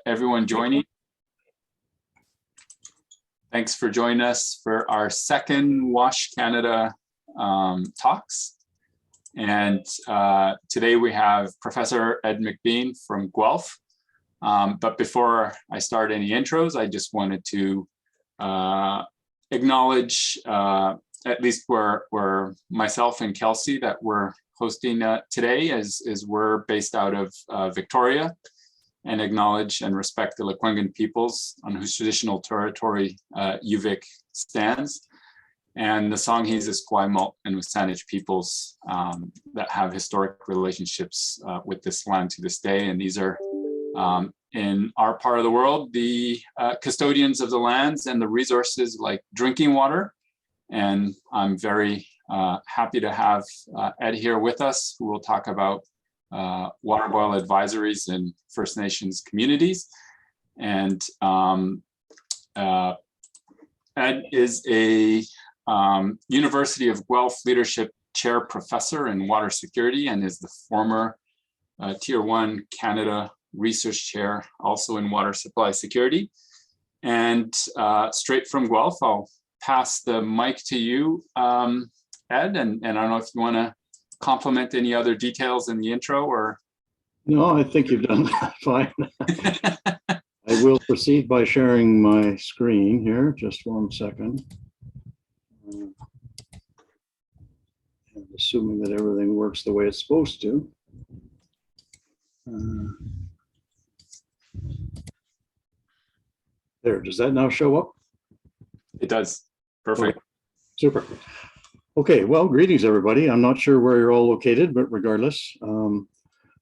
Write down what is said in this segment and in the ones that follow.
everyone joining. Thanks for joining us for our second WASH Canada talks. And today we have Professor Ed McBean from Guelph. But before I start any intros, I just wanted to acknowledge, at least where myself and Kelsey that we're hosting today, as we're based out of Victoria, and acknowledge and respect the Lekwungen peoples on whose traditional territory UVic stands, and the Songhees, Esquimalt, and Wasanich peoples that have historic relationships with this land to this day. And these are, in our part of the world, the custodians of the lands and the resources like drinking water. And I'm very happy to have Ed here with us, who will talk about water boil advisories in First Nations communities. And Ed is a University of Guelph Leadership Chair Professor in Water Security and is the former Tier 1 Canada Research Chair, also in Water Supply Security. And straight from Guelph, I'll pass the mic to you, Ed, and I don't know if you want to complement any other details in the intro or. No, I think you've done fine. I will proceed by sharing my screen here. Just 1 second. And assuming that everything works the way it's supposed to. There, does that now show up? It does. Perfect. Okay. Super. Okay, well, greetings, everybody. I'm not sure where you're all located, but regardless,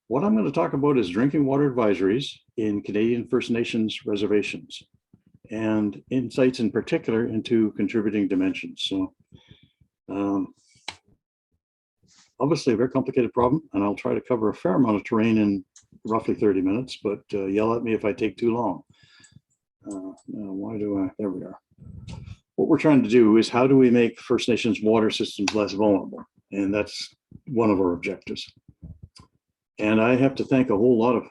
what I'm going to talk about is drinking water advisories in Canadian First Nations reservations and insights in particular into contributing dimensions. So obviously a very complicated problem, and I'll try to cover a fair amount of terrain in roughly 30 minutes, but yell at me if I take too long. There we are. What we're trying to do is how do we make First Nations water systems less vulnerable? And that's one of our objectives. And I have to thank a whole lot of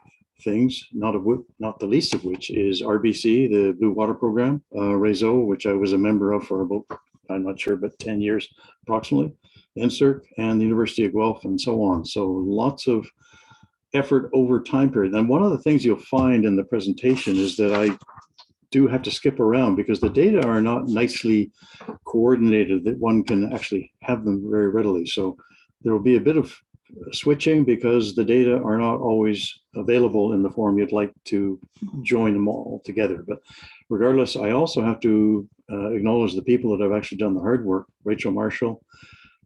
things, not the least of which is RBC, the Blue Water Program, Réseau, which I was a member of for about, I'm not sure, but 10 years approximately, NSERC, and the University of Guelph, and so on. So lots of effort over time period. And one of the things you'll find in the presentation is that I do have to skip around because the data are not nicely coordinated that one can actually have them very readily. So there will be a bit of switching because the data are not always available in the form you'd like to join them all together. But regardless, I also have to acknowledge the people that have actually done the hard work: Rachel Marshall,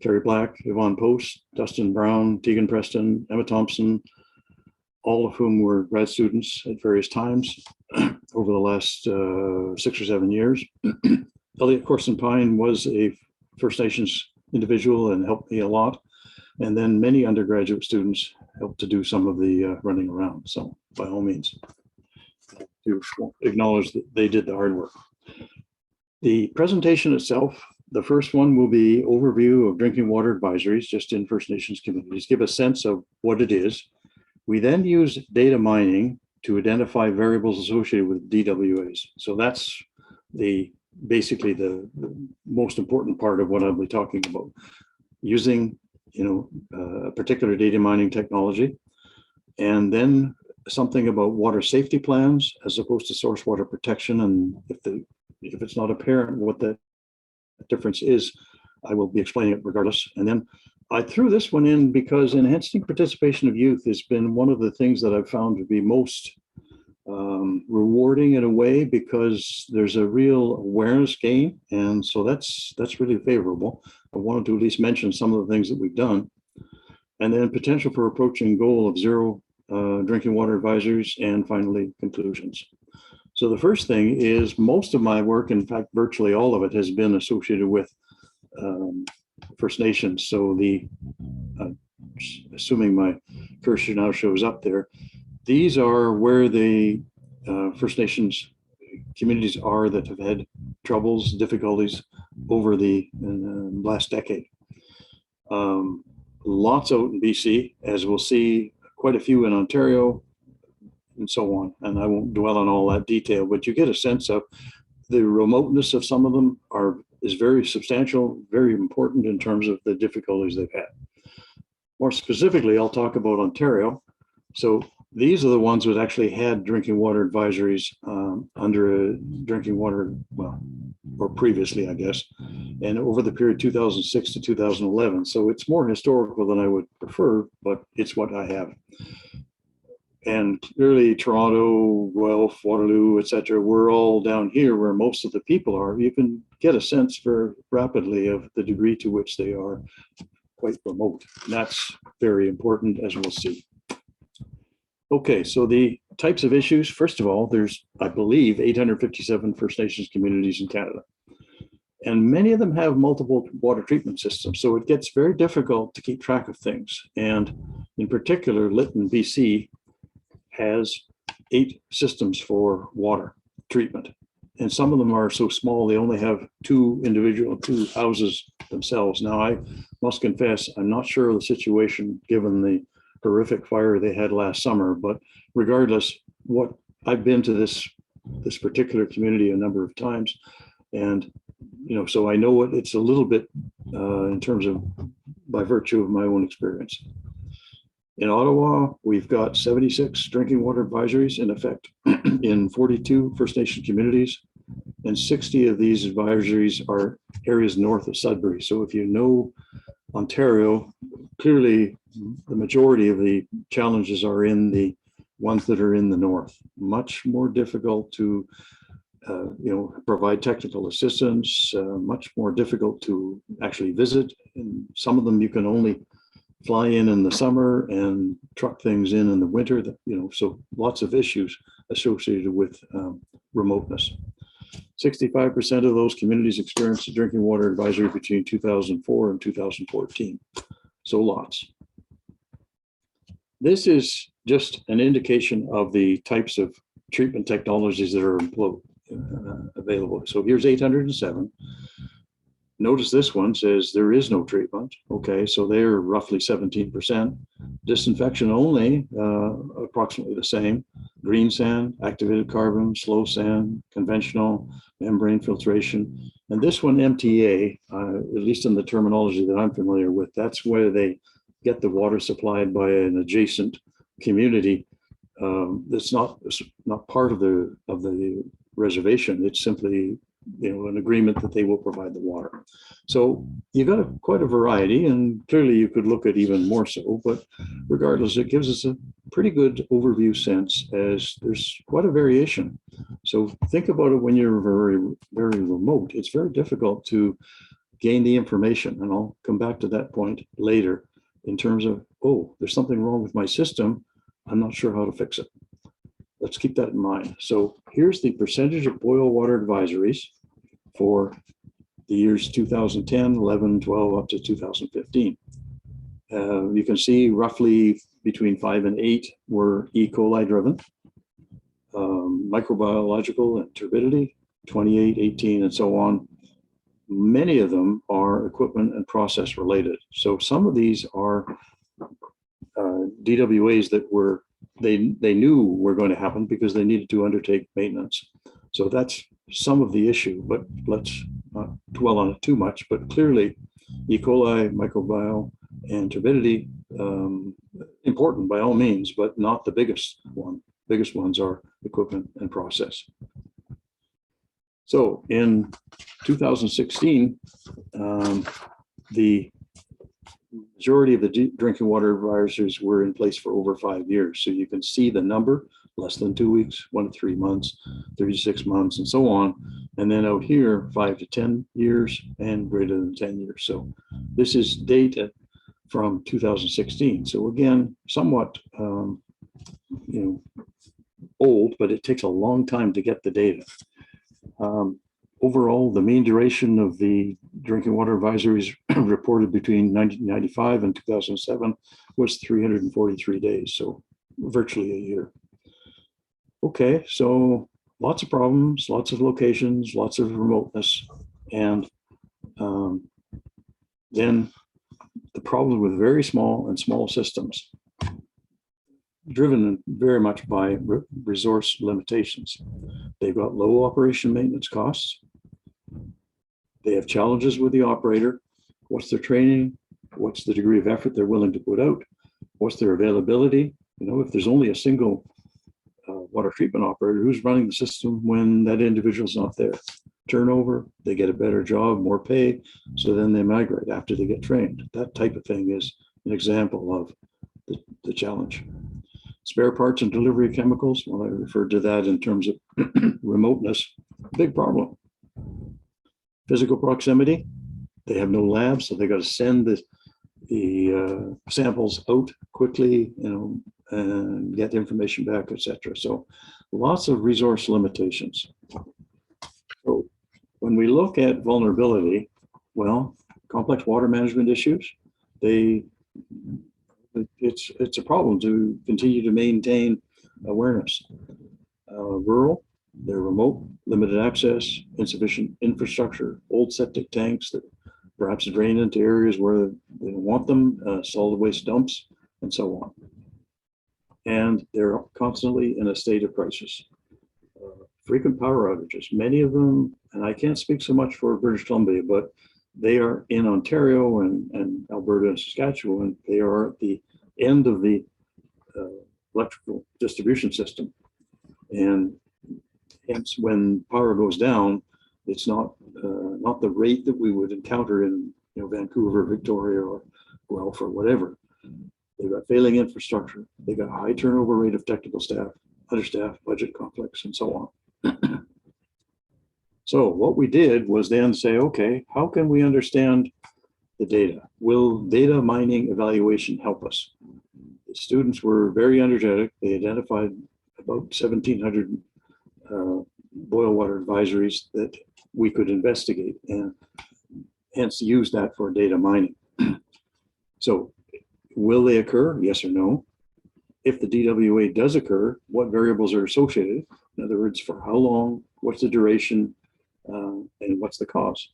Terry Black, Yvonne Post, Dustin Brown, Tegan Preston, Emma Thompson, all of whom were grad students at various times over the last 6 or 7 years. Elliot Corson Pine was a First Nations individual and helped me a lot. And then many undergraduate students helped to do some of the running around. So by all means, to acknowledge that they did the hard work. The presentation itself, the first one will be overview of drinking water advisories just in First Nations communities, give a sense of what it is. We then use data mining to identify variables associated with DWAs. So that's basically the most important part of what I'll be talking about. Using particular data mining technology, and then something about water safety plans as opposed to source water protection. And if it's not apparent what the difference is, I will be explaining it regardless. And then I threw this one in because enhancing participation of youth has been one of the things that I've found to be most rewarding in a way, because there's a real awareness gain, and so that's really favorable. I wanted to at least mention some of the things that we've done, and then potential for approaching goal of zero drinking water advisories, and finally conclusions. So the first thing is most of my work, in fact virtually all of it, has been associated with First Nations. So assuming my cursor now shows up there, these are where the First Nations communities are that have had troubles, difficulties over the last decade. Lots out in BC, as we'll see, quite a few in Ontario, and so on. And I won't dwell on all that detail, but you get a sense of the remoteness of some of them is very substantial, very important in terms of the difficulties they've had. More specifically, I'll talk about Ontario. So these are the ones that actually had drinking water advisories under a drinking water, well, or previously, I guess, and over the period 2006 to 2011. So it's more historical than I would prefer, but it's what I have. And clearly Toronto, Guelph, Waterloo, etc., we're all down here where most of the people are. You can get a sense very rapidly of the degree to which they are quite remote. And that's very important, as we'll see. Okay, so the types of issues, first of all, there's, I believe, 857 First Nations communities in Canada. And many of them have multiple water treatment systems. So it gets very difficult to keep track of things. And in particular, Lytton, BC, has 8 systems for water treatment. And some of them are so small, they only have two houses themselves. Now, I must confess, I'm not sure of the situation given the horrific fire they had last summer, but regardless, what I've been to this particular community a number of times. And, so I know it's a little bit in terms of by virtue of my own experience. In Ottawa, we've got 76 drinking water advisories in effect in 42 First Nation communities, and 60 of these advisories are areas north of Sudbury. So if you know Ontario, clearly the majority of the challenges are in the ones that are in the north. Much more difficult to provide technical assistance, much more difficult to actually visit. And some of them you can only fly in the summer and truck things in the winter, so lots of issues associated with remoteness. 65% of those communities experienced a drinking water advisory between 2004 and 2014. So lots. This is just an indication of the types of treatment technologies that are available. So here's 807. Notice this one says there is no treatment. Okay, so they're roughly 17%. Disinfection only, approximately the same. Green sand, activated carbon, slow sand, conventional, membrane filtration. And this one, MTA, at least in the terminology that I'm familiar with, that's where they get the water supplied by an adjacent community that's not part of the reservation. It's simply an agreement that they will provide the water. So you got quite a variety, and clearly you could look at even more so, but regardless, it gives us a pretty good overview sense as there's quite a variation. So think about it when you're very, very remote. It's very difficult to gain the information, and I'll come back to that point later in terms of, oh, there's something wrong with my system. I'm not sure how to fix it. Let's keep that in mind. So here's the percentage of boil water advisories for the years 2010, 11, 12, up to 2015. You can see roughly between 5 and 8 were E. coli driven, microbiological and turbidity, 28, 18, and so on. Many of them are equipment and process related. So some of these are DWAs that they knew were going to happen because they needed to undertake maintenance. So that's some of the issue, but let's not dwell on it too much. But clearly, E. coli, microbiome, and turbidity, important by all means, but not the biggest one. Biggest ones are equipment and process. So in 2016, the majority of the drinking water advisories were in place for over 5 years. So you can see the number, less than 2 weeks, 1 to 3 months, 36 months, and so on. And then out here, 5 to 10 years and greater than 10 years. So this is data from 2016. So again, somewhat, old, but it takes a long time to get the data. Overall, the mean duration of the drinking water advisories reported between 1995 and 2007 was 343 days, so virtually a year. Okay, so lots of problems, lots of locations, lots of remoteness, and then the problem with very small and small systems. driven very much by resource limitations. They've got low operation maintenance costs. They have challenges with the operator. What's their training? What's the degree of effort they're willing to put out? What's their availability? You know, if there's only a single water treatment operator, who's running the system when that individual's not there? Turnover, they get a better job, more pay, so then they migrate after they get trained. That type of thing is an example of the challenge. Spare parts and delivery of chemicals, well, I referred to that in terms of remoteness, big problem. Physical proximity, they have no labs, so they got to send the samples out quickly, you know, and get the information back, etc. So lots of resource limitations. So when we look at vulnerability, well, complex water management issues, it's a problem to continue to maintain awareness. Rural, they're remote, limited access, insufficient infrastructure, old septic tanks that perhaps drain into areas where they don't want them, solid waste dumps, and so on. And they're constantly in a state of crisis. Frequent power outages, many of them, and I can't speak so much for British Columbia, but they are in Ontario and Alberta and Saskatchewan. They are at the end of the electrical distribution system. And hence, when power goes down, it's not the rate that we would encounter in, you know, Vancouver, Victoria, or Guelph, or whatever. They've got failing infrastructure. They got a high turnover rate of technical staff, understaffed, budget conflicts, and so on. So what we did was then say, okay, how can we understand the data? Will data mining evaluation help us? The students were very energetic. They identified about 1,700 boil water advisories that we could investigate and hence use that for data mining. So will they occur? Yes or no? If the DWA does occur, what variables are associated? In other words, for how long, what's the duration, and what's the cause?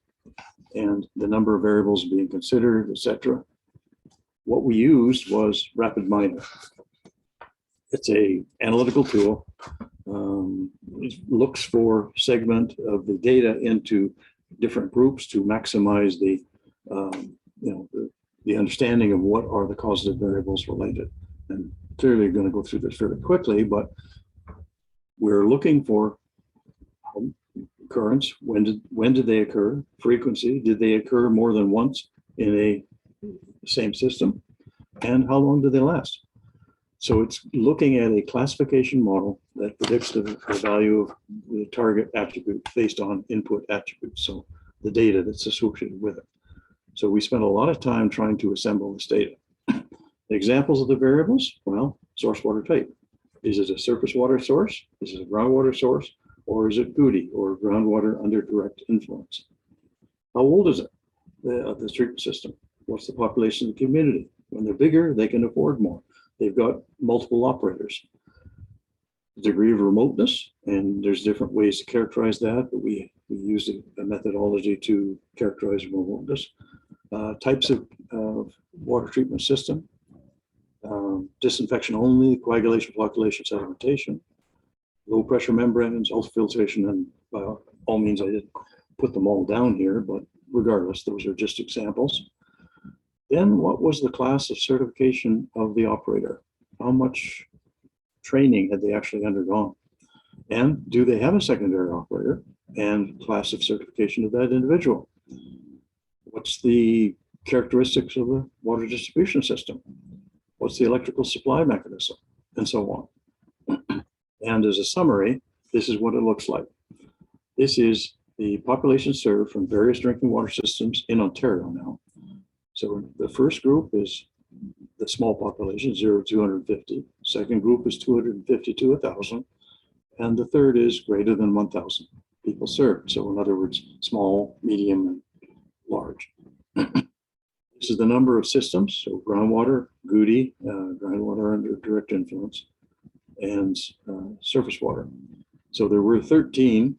And the number of variables being considered, etc. What we used was RapidMiner. It's an analytical tool. It looks for segment of the data into different groups to maximize the, the understanding of what are the causative variables related. And clearly going to go through this fairly quickly, but we're looking for occurrence. When did they occur? Frequency. Did they occur more than once in a same system? And how long did they last? So it's looking at a classification model that predicts the value of the target attribute based on input attributes. So the data that's associated with it. So we spent a lot of time trying to assemble this data. The examples of the variables, well, source water type. Is it a surface water source? Is it a groundwater source? Or is it GUDI, or groundwater under direct influence? How old is it, the treatment system? What's the population of the community? When they're bigger, they can afford more. They've got multiple operators. The degree of remoteness, and there's different ways to characterize that, but we used a methodology to characterize remoteness. Types of water treatment system, disinfection only, coagulation, flocculation, sedimentation, low pressure membranes, ultrafiltration, and by all means, I didn't put them all down here, but regardless, those are just examples. Then what was the class of certification of the operator? How much training had they actually undergone? And do they have a secondary operator and class of certification of that individual? What's the characteristics of the water distribution system? What's the electrical supply mechanism? And so on. And as a summary, this is what it looks like. This is the population served from various drinking water systems in Ontario now. So the first group is the small population, 0 to 250. Second group is 250 to 1,000. And the third is greater than 1,000 people served. So in other words, small, medium, and large. This is the number of systems. So groundwater, GUDI, groundwater under direct influence, and surface water. So there were 13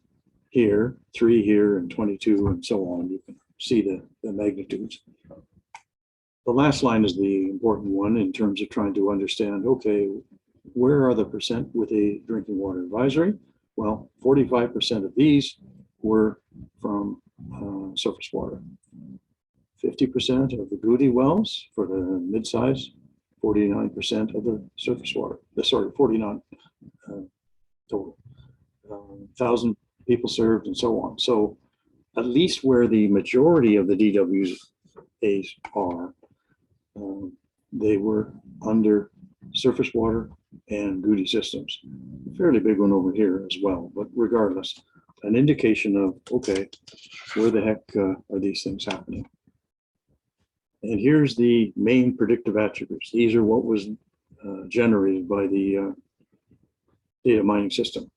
here, 3 here, and 22, and so on. You can see the magnitudes. The last line is the important one in terms of trying to understand, okay, where are the percent with a drinking water advisory? Well, 45% of these were from surface water. 50% of the Goody wells for the mid-size, 49% of the surface water. Sorry, 49 total. 1,000 people served and so on. So at least where the majority of the DWAs are, they were under surface water and Goody systems. A fairly big one over here as well, but regardless, an indication of, okay, where the heck are these things happening? And here's the main predictive attributes. These are what was generated by the data mining system.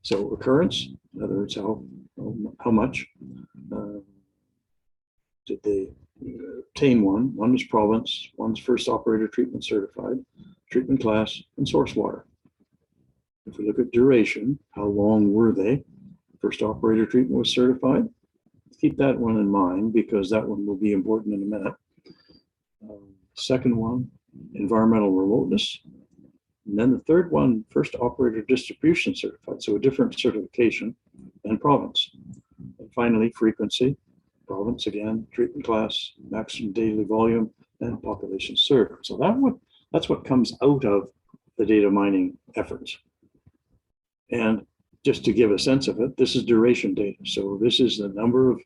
So occurrence, in other words, how much did they obtain one? One was province, one's first operator treatment certified, treatment class, and source water. If we look at duration, how long were they? First operator treatment was certified. Keep that one in mind because that one will be important in a minute. Second one, environmental remoteness. And then the third one, first operator distribution certified, so a different certification, and province. And finally, frequency, province again, treatment class, maximum daily volume, and population served. So that's what comes out of the data mining efforts. And just to give a sense of it, this is duration data. So this is the number of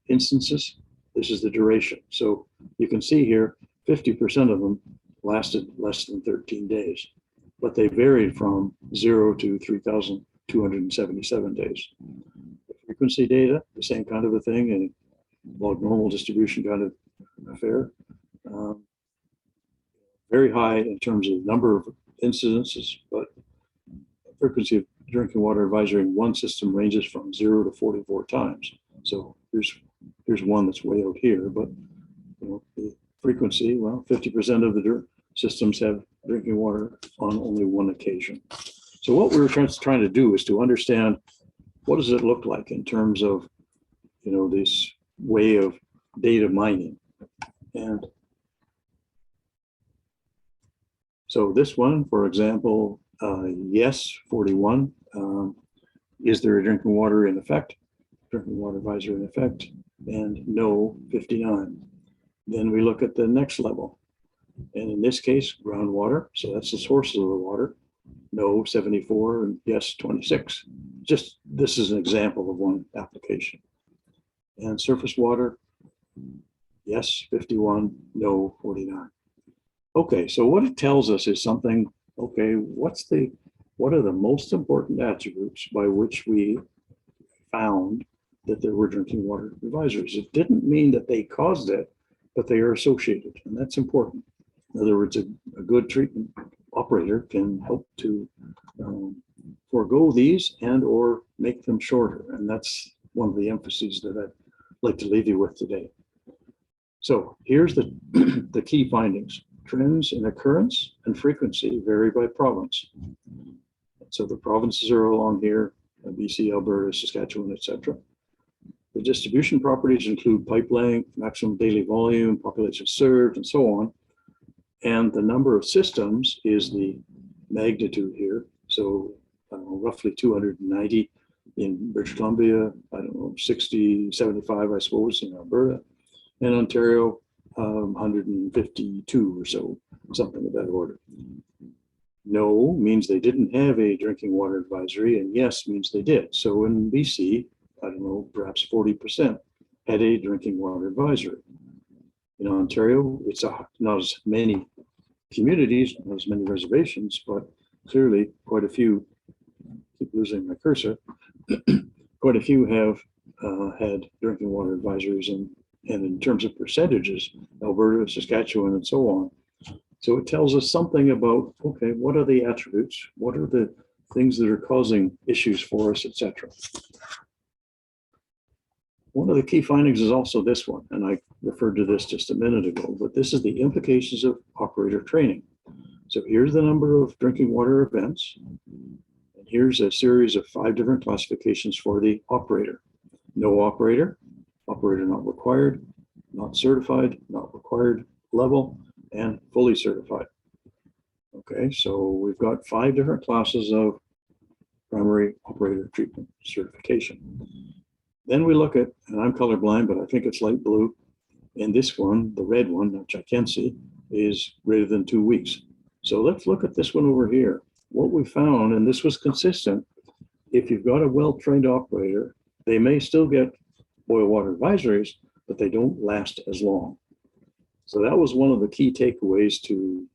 instances. This is the duration. So you can see here, 50% of them lasted less than 13 days, but they varied from 0 to 3,277 days. The frequency data, the same kind of a thing, and log normal distribution kind of affair. Very high in terms of number of incidences, but frequency of drinking water advisory in one system ranges from 0 to 44 times. So here's one that's way out here, but the frequency, well, 50% of the systems have drinking water on only one occasion. So what we were trying to do is to understand what does it look like in terms of, this way of data mining. And so this one, for example, yes, 41. Is there a drinking water in effect? Drinking water advisory in effect, and no, 59. Then we look at the next level. And in this case, groundwater. So that's the source of the water. No, 74, and yes, 26. Just this is an example of one application. And surface water, yes, 51, no, 49. Okay, so what it tells us is something, okay, what are the most important attributes by which we found that there were drinking water advisories? It didn't mean that they caused it, but they are associated, and that's important. In other words, a good treatment operator can help to forego these and or make them shorter, and that's one of the emphases that I'd like to leave you with today. So here's the, the key findings. Trends in occurrence and frequency vary by province. So the provinces are along here, BC, Alberta, Saskatchewan, etc. The distribution properties include pipe length, maximum daily volume, population served, and so on. And the number of systems is the magnitude here. So roughly 290 in British Columbia, 60, 75, I suppose, in Alberta, and Ontario, 152 or so, something of that order. No means they didn't have a drinking water advisory, and yes means they did. So in BC, perhaps 40% had a drinking water advisory. In Ontario, it's not as many communities, not as many reservations, but clearly quite a few, keep losing my cursor, quite a few have had drinking water advisories, and in terms of percentages, Alberta, Saskatchewan, and so on. So it tells us something about, okay, what are the attributes? What are the things that are causing issues for us, etc. One of the key findings is also this one, and I referred to this just a minute ago, but this is the implications of operator training. So here's the number of drinking water events, and here's a series of 5 different classifications for the operator. No operator, operator not required, not certified, not required level, and fully certified. Okay, so we've got 5 different classes of primary operator treatment certification. Then we look at, and I'm colorblind, but I think it's light blue. And this one, the red one, which I can see, is greater than 2 weeks. So let's look at this one over here. What we found, and this was consistent, if you've got a well-trained operator, they may still get boil water advisories, but they don't last as long. So that was one of the key takeaways to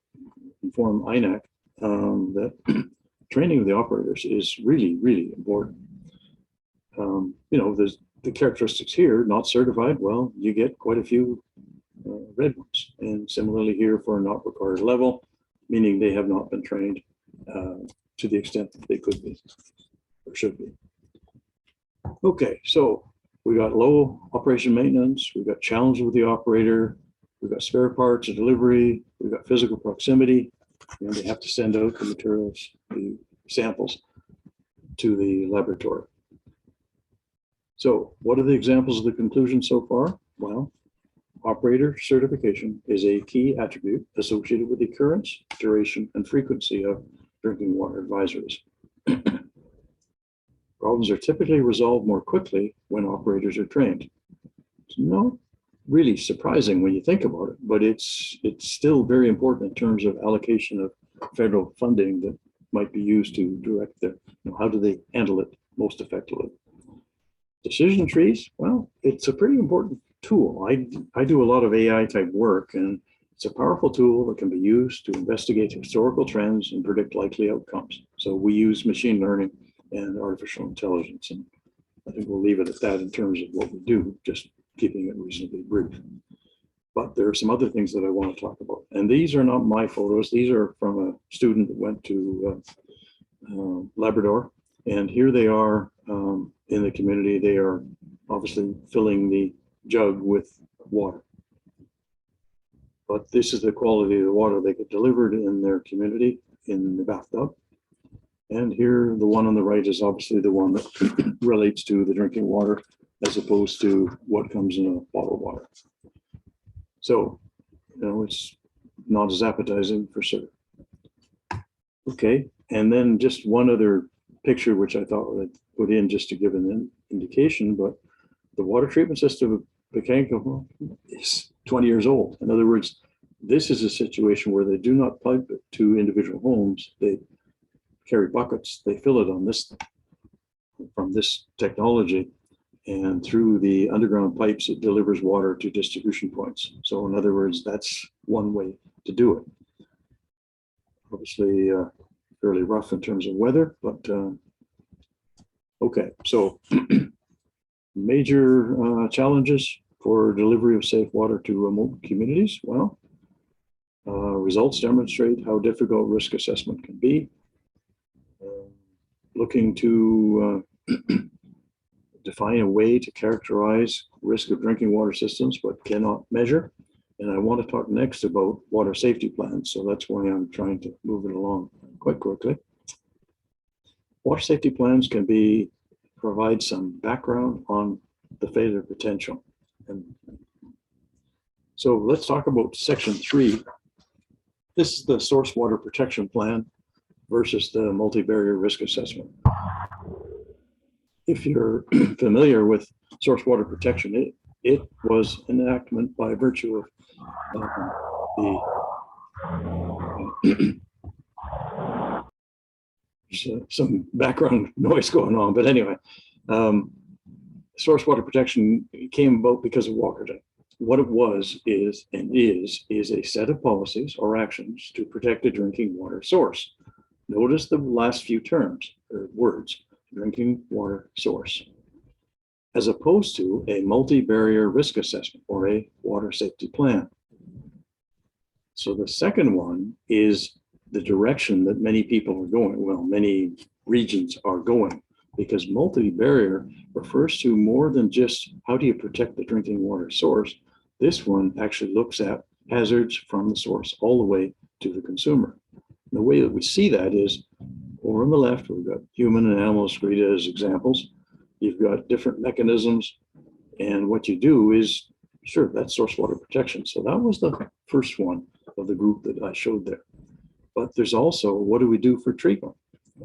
inform INAC that training of the operators is really, really important. You know, there's the characteristics here, not certified, well, you get quite a few red ones. And similarly here for a not required level, meaning they have not been trained to the extent that they could be or should be. Okay, so we got low operation maintenance, we've got challenge with the operator, we've got spare parts or delivery, we've got physical proximity. You know, they have to send out the materials, the samples to the laboratory. So what are the examples of the conclusion so far? Well, operator certification is a key attribute associated with the occurrence, duration, and frequency of drinking water advisories. Problems are typically resolved more quickly when operators are trained. It's not really surprising when you think about it, but it's still very important in terms of allocation of federal funding that might be used to direct the, you know, how do they handle it most effectively. Decision trees, well, it's a pretty important tool. I do a lot of AI type work, and it's a powerful tool that can be used to investigate historical trends and predict likely outcomes. So we use machine learning and artificial intelligence, and I think we'll leave it at that in terms of what we do, just keeping it reasonably brief. But there are some other things that I want to talk about. And these are not my photos. These are from a student that went to Labrador. And here they are in the community. They are obviously filling the jug with water. But this is the quality of the water they get delivered in their community in the bathtub. And here, the one on the right is obviously the one that relates to the drinking water as opposed to what comes in a bottled water. So, you know, it's not as appetizing for sure. Okay, and then just one other picture, which I thought I'd put in just to give an indication, but the water treatment system of Becanco is 20 years old. In other words, this is a situation where they do not pipe it to individual homes. They carry buckets, they fill it on this, from this technology, and through the underground pipes, it delivers water to distribution points. So in other words, that's one way to do it. Obviously, fairly rough in terms of weather, but okay. So major challenges for delivery of safe water to remote communities. Well, results demonstrate how difficult risk assessment can be. Looking to define a way to characterize risk of drinking water systems, but cannot measure. And I want to talk next about water safety plans. So that's why I'm trying to move it along quite quickly. Water safety plans can provide some background on the failure potential. And so let's talk about section 3. This is the source water protection plan versus the multi-barrier risk assessment. If you're familiar with source water protection, it was an enactment by virtue of some background noise going on, but anyway, source water protection came about because of Walkerton. What it was is a set of policies or actions to protect a drinking water source. Notice the last few terms or words, drinking water source, as opposed to a multi-barrier risk assessment or a water safety plan. So the second one is the direction that many people are going. Well, many regions are going, because multi-barrier refers to more than just how do you protect the drinking water source. This one actually looks at hazards from the source all the way to the consumer. The way that we see that is over on the left, we've got human and animal excreta as examples. You've got different mechanisms, and what you do is, sure, that's source water protection. So that was the first one of the group that I showed there. But there's also, what do we do for treatment?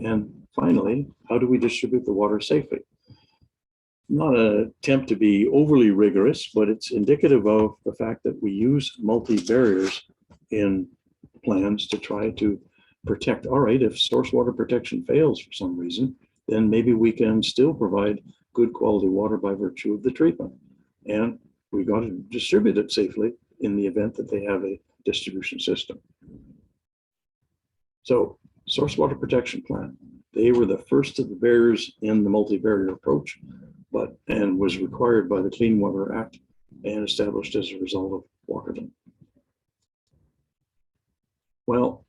And finally, how do we distribute the water safely? Not an attempt to be overly rigorous, but it's indicative of the fact that we use multi-barriers in plans to try to protect. All right, if source water protection fails for some reason, then maybe we can still provide good quality water by virtue of the treatment. And we got to distribute it safely in the event that they have a distribution system. So, source water protection plan, they were the first of the barriers in the multi-barrier approach, and was required by the Clean Water Act and established as a result of Walkerton. Well,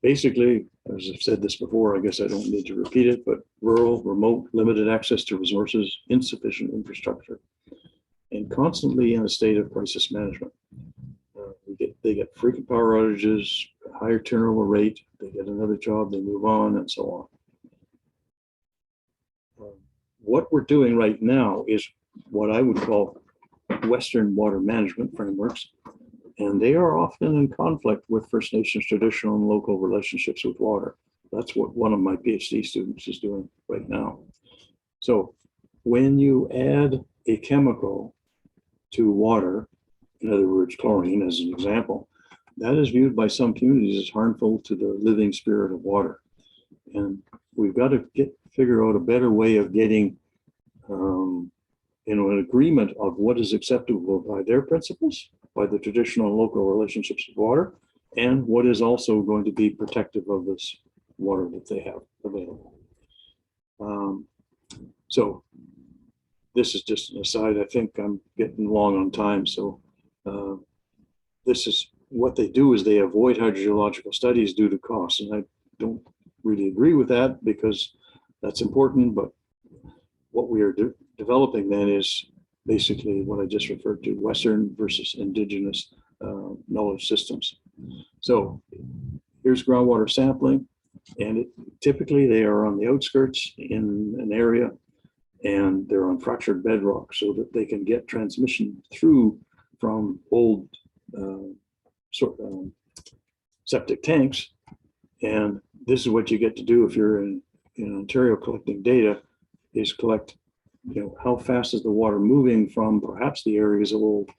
basically, as I've said this before, I guess I don't need to repeat it, but rural, remote, limited access to resources, insufficient infrastructure, and constantly in a state of crisis management. They get frequent power outages, higher turnover rate, they get another job, they move on, and so on. What we're doing right now is what I would call Western water management frameworks, and they are often in conflict with First Nations traditional and local relationships with water. That's what one of my PhD students is doing right now. So when you add a chemical to water, in other words, chlorine as an example, that is viewed by some communities as harmful to the living spirit of water. And we've got to figure out a better way of getting an agreement of what is acceptable by their principles, by the traditional and local relationships with water, and what is also going to be protective of this water that they have available. So this is just an aside. I think I'm getting long on time. So this is what they do, is they avoid hydrogeological studies due to cost. And I don't really agree with that, because that's important, but what we are developing then is basically what I just referred to, Western versus Indigenous knowledge systems. So here's groundwater sampling, and typically they are on the outskirts in an area, and they're on fractured bedrock so that they can get transmission through from old septic tanks. And this is what you get to do if you're in Ontario collecting data, is collect, how fast is the water moving from perhaps the areas of old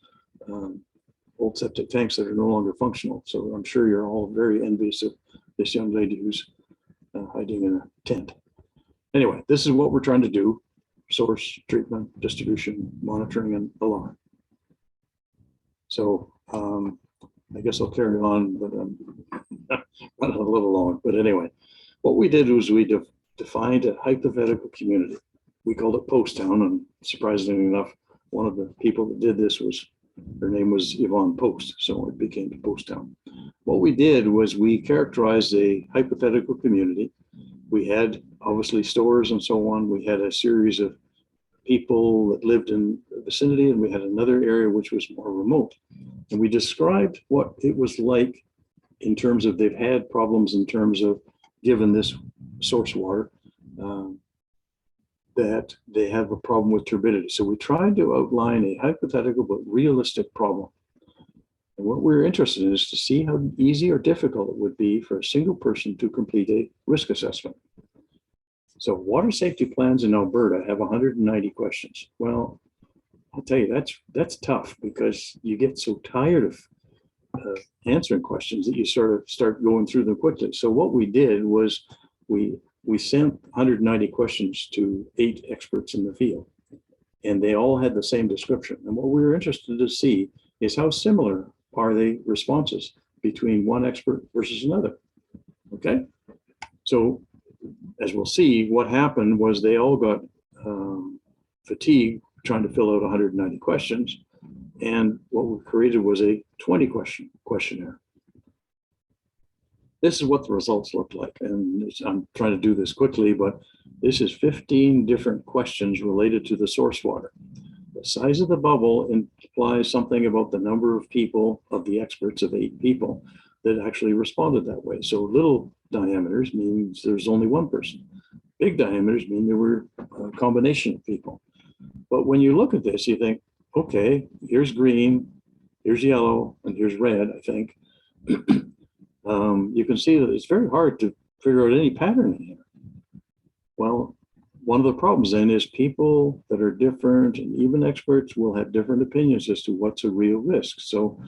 septic tanks that are no longer functional. So I'm sure you're all very envious of this young lady who's hiding in a tent. Anyway, this is what we're trying to do: source, treatment, distribution, monitoring, and alarm. So I guess I'll carry on, but I'm running a little long. But anyway, what we did was we defined a hypothetical community. We called it Post Town, and surprisingly enough, one of the people that did this her name was Yvonne Post, so it became Post Town. What we did was we characterized a hypothetical community. We had obviously stores and so on. We had a series of people that lived in the vicinity, and we had another area which was more remote. And we described what it was like in terms of they've had problems in terms of, given this source water, that they have a problem with turbidity. So we tried to outline a hypothetical but realistic problem. And what we're interested in is to see how easy or difficult it would be for a single person to complete a risk assessment. So water safety plans in Alberta have 190 questions. Well, I'll tell you, that's tough, because you get so tired of answering questions that you sort of start going through them quickly. So what we did was we sent 190 questions to 8 experts in the field, and they all had the same description. And what we were interested to see is how similar are the responses between one expert versus another. Okay, so as we'll see, what happened was they all got fatigued trying to fill out 190 questions, and what we created was a 20-question questionnaire. This is what the results look like, and I'm trying to do this quickly, but this is 15 different questions related to the source water. The size of the bubble implies something about the number of people, of the experts of 8 people, that actually responded that way. So little diameters means there's only one person. Big diameters mean there were a combination of people. But when you look at this, you think, okay, here's green, here's yellow, and here's red, I think. you can see that it's very hard to figure out any pattern in here. Well, one of the problems then is people that are different, and even experts will have different opinions as to what's a real risk. So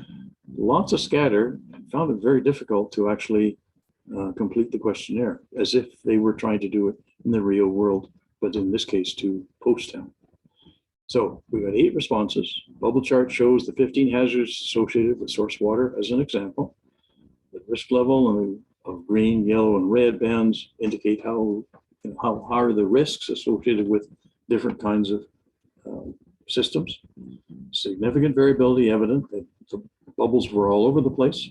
lots of scatter. I found it very difficult to actually complete the questionnaire as if they were trying to do it in the real world, but in this case to Poasttown. So we got 8 responses. Bubble chart shows the 15 hazards associated with source water as an example. The risk level of green, yellow, and red bands indicate how are the risks associated with different kinds of systems. Significant variability evident that the bubbles were all over the place.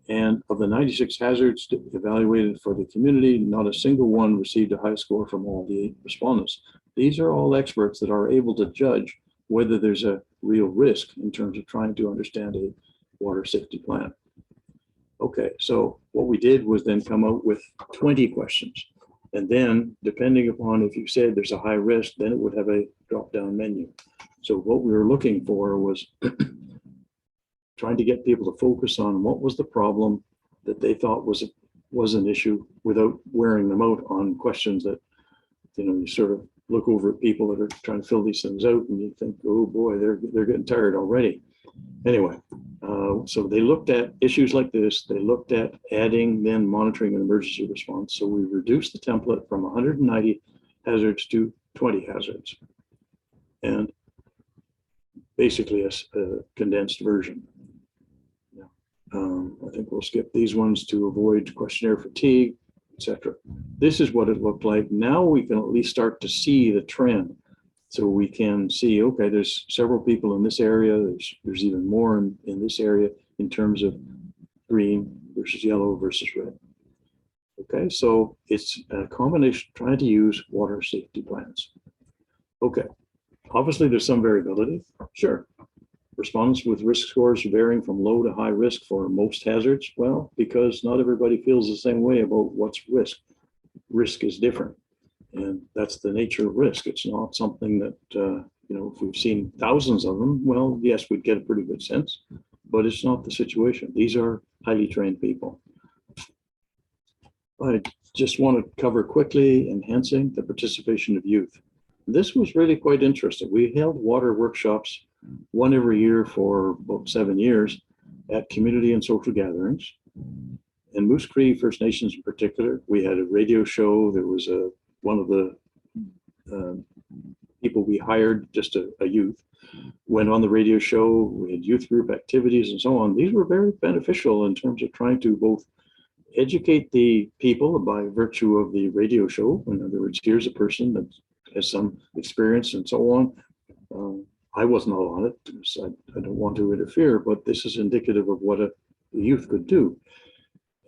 And of the 96 hazards evaluated for the community, not a single one received a high score from all the 8 respondents. These are all experts that are able to judge whether there's a real risk in terms of trying to understand a water safety plan. Okay, so what we did was then come out with 20 questions. And then, depending upon if you said there's a high risk, then it would have a drop-down menu. So what we were looking for was trying to get people to focus on what was the problem that they thought was an issue without wearing them out on questions that, you sort of look over at people that are trying to fill these things out and you think, oh boy, they're getting tired already. Anyway, so they looked at issues like this. They looked at adding then monitoring and emergency response. So we reduced the template from 190 hazards to 20 hazards, and basically a condensed version. I think we'll skip these ones to avoid questionnaire fatigue, etc. This is what it looked like. Now we can at least start to see the trend. So we can see, okay, there's several people in this area. There's even more in this area in terms of green versus yellow versus red. Okay, so it's a combination trying to use water safety plans. Okay, obviously there's some variability. Sure. Respondents with risk scores varying from low to high risk for most hazards. Well, because not everybody feels the same way about what's risk. Risk is different. And that's the nature of risk. It's not something that, if we've seen thousands of them, well, yes, we'd get a pretty good sense, but it's not the situation. These are highly trained people. I just want to cover quickly enhancing the participation of youth. This was really quite interesting. We held water workshops, one every year for about 7 years at community and social gatherings. In Moose Cree First Nations in particular, we had a radio show. There was one of the people we hired, just a youth, went on the radio show. We had youth group activities and so on. These were very beneficial in terms of trying to both educate the people by virtue of the radio show. In other words, here's a person that has some experience and so on. I wasn't all on it, so I don't want to interfere, but this is indicative of what a youth could do.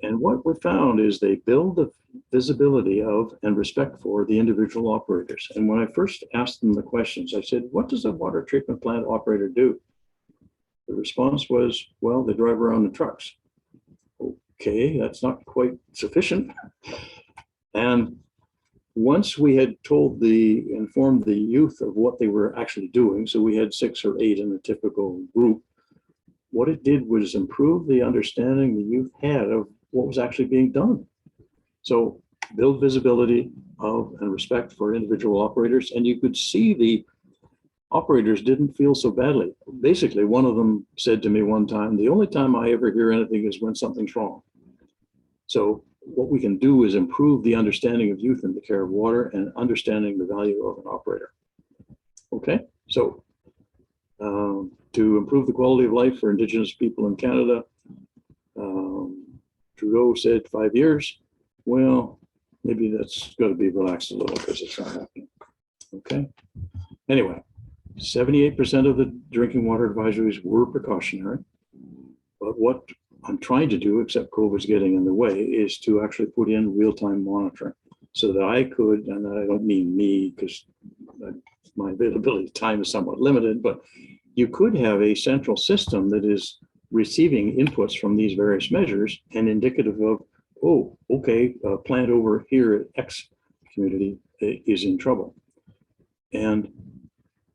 And what we found is they build the visibility of and respect for the individual operators. And when I first asked them the questions, I said, what does a water treatment plant operator do? The response was, well, they drive around in trucks. Okay, that's not quite sufficient. And once we had informed the youth of what they were actually doing, so we had 6 or 8 in a typical group, what it did was improve the understanding the youth had of what was actually being done. So build visibility of and respect for individual operators. And you could see the operators didn't feel so badly. Basically, one of them said to me one time, the only time I ever hear anything is when something's wrong. So what we can do is improve the understanding of youth in the care of water and understanding the value of an operator. Okay, so to improve the quality of life for Indigenous people in Canada, Trudeau said 5 years. Well, maybe that's got to be relaxed a little because it's not happening. Okay. Anyway, 78% of the drinking water advisories were precautionary. But what I'm trying to do, except COVID's getting in the way, is to actually put in real-time monitoring so that I could, and I don't mean me because my availability time is somewhat limited, but you could have a central system that is receiving inputs from these various measures and indicative of, oh, okay, a plant over here at X community is in trouble. And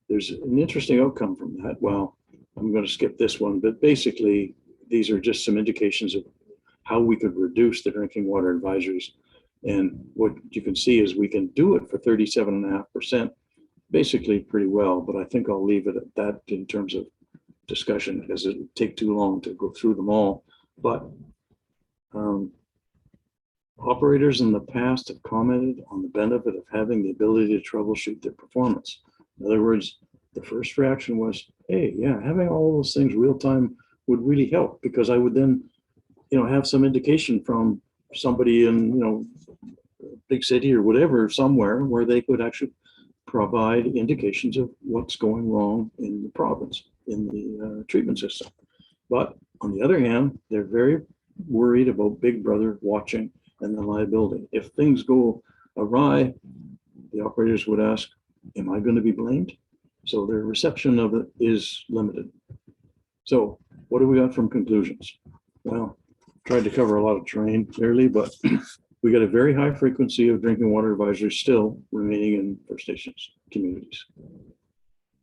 there's an interesting outcome from that. Well, I'm going to skip this one, but basically these are just some indications of how we could reduce the drinking water advisories. And what you can see is we can do it for 37.5%, basically pretty well, but I think I'll leave it at that in terms of discussion, because it would take too long to go through them all. But operators in the past have commented on the benefit of having the ability to troubleshoot their performance. In other words, the first reaction was, hey, yeah, having all those things real time would really help, because I would then, have some indication from somebody in, big city or whatever, somewhere where they could actually provide indications of what's going wrong in the province, in the treatment system. But on the other hand, they're very worried about Big Brother watching and the liability. If things go awry, the operators would ask, am I going to be blamed? So their reception of it is limited. So what do we got from conclusions? Well, tried to cover a lot of terrain clearly, but we got a very high frequency of drinking water advisories still remaining in First Nations communities.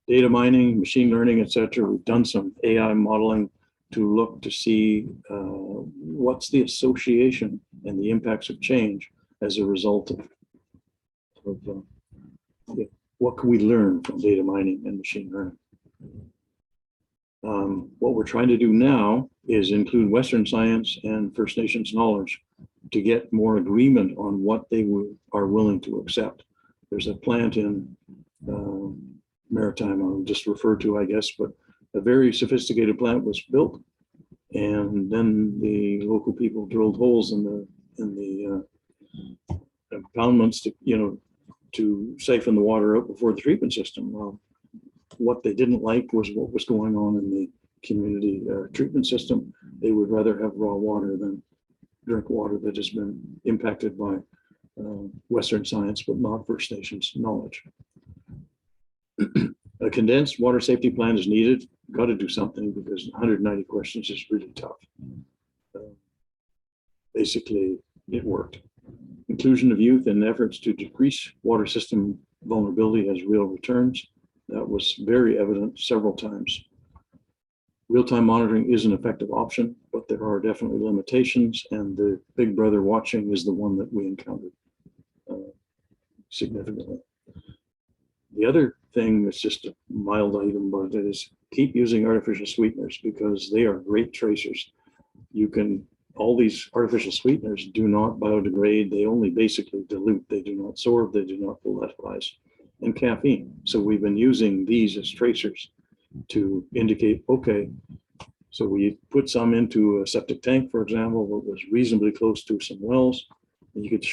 Data mining, machine learning, etc. We've done some AI modeling to look to see what's the association and the impacts of change as a result of what can we learn from data mining and machine learning. What we're trying to do now is include Western science and First Nations knowledge to get more agreement on what they are willing to accept. There's a plant in Maritime I'll just refer to, I guess, but a very sophisticated plant was built, and then the local people drilled holes in the impoundments to siphon the water out before the treatment system. Well, what they didn't like was what was going on in the community treatment system. They would rather have raw water than drink water that has been impacted by Western science, but not First Nations knowledge. A condensed water safety plan is needed. Got to do something, because 190 questions is really tough. Basically, it worked. Inclusion of youth in efforts to decrease water system vulnerability has real returns. That was very evident several times. Real-time monitoring is an effective option, but there are definitely limitations, and the Big Brother watching is the one that we encountered significantly. The other thing that's just a mild item, but it is keep using artificial sweeteners, because they are great tracers. All these artificial sweeteners do not biodegrade. They only basically dilute. They do not sorb. They do not volatilize. And caffeine. So we've been using these as tracers to indicate, okay, so we put some into a septic tank, for example, that was reasonably close to some wells, and you could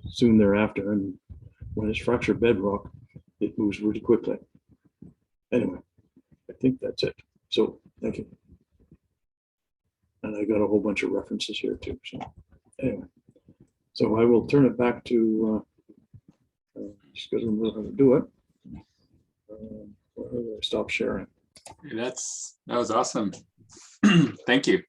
soon thereafter, and when it's fractured bedrock, it moves really quickly. Anyway, I think that's it. So thank you. And I got a whole bunch of references here too. So anyway, so I will turn it back to just because we know how to do it. Stop sharing. That was awesome. Thank you.